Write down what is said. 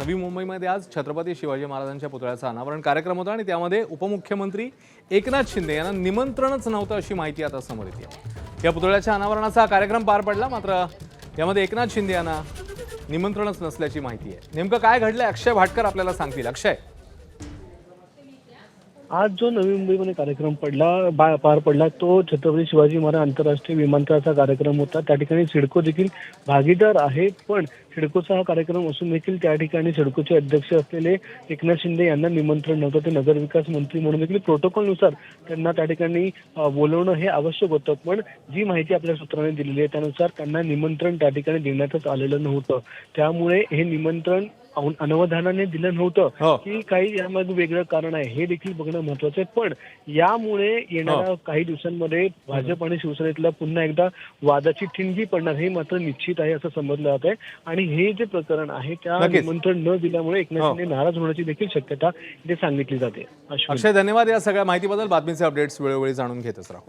नवी मुंबईमध्ये आज छत्रपती शिवाजी महाराजांच्या पुतळ्याचा अनावरण कार्यक्रम होता आणि त्यामध्ये उपमुख्यमंत्री एकनाथ शिंदे यांना निमंत्रणच नव्हतं अशी माहिती आता समोर येते आहे। या पुतळ्याच्या अनावरणाचा कार्यक्रम पार पडला, मात्र यामध्ये एकनाथ शिंदे यांना निमंत्रणच नसल्याची माहिती आहे। नेमकं काय घडलंय अक्षय भाटकर आपल्याला सांगतील। अक्षय, आज जो नवी मुंबईमध्ये कार्यक्रम पार पडला तो छत्रपती शिवाजी महाराज आंतरराष्ट्रीय विमानतळाचा कार्यक्रम होता। त्या ठिकाणी सिडको देखील भागीदार आहे, पण सिडकोचा हा कार्यक्रम असून देखील त्या ठिकाणी सिडकोचे अध्यक्ष असलेले एकनाथ शिंदे यांना निमंत्रण नव्हतं। ते नगरविकास मंत्री म्हणून देखील प्रोटोकॉलनुसार त्यांना त्या ठिकाणी बोलवणं हे आवश्यक होतं, पण जी माहिती आपल्या सूत्रांनी दिलेली आहे त्यानुसार त्यांना निमंत्रण त्या ठिकाणी देण्यातच आलेलं नव्हतं। त्यामुळे हे निमंत्रण अनवधानाने दिलं नव्हतं की काही यामध्ये वेगळं कारण आहे हे देखील बघणं महत्वाचं आहे। पण यामुळे येणाऱ्या काही दिवसांमध्ये भाजप आणि शिवसेनेतला पुन्हा एकदा वादाची ठिणगी पडणार हे मात्र निश्चित आहे असं समजलं जात आहे। आणि हे जे प्रकरण आहे त्या निमंत्रण न दिल्यामुळे एकनाथ शिंदे नाराज होण्याची देखील शक्यता इथे सांगितली जाते। अक्षय, धन्यवाद या सगळ्या माहितीबद्दल। बातमीचे अपडेट्स वेळोवेळी जाणून घेतच राहू।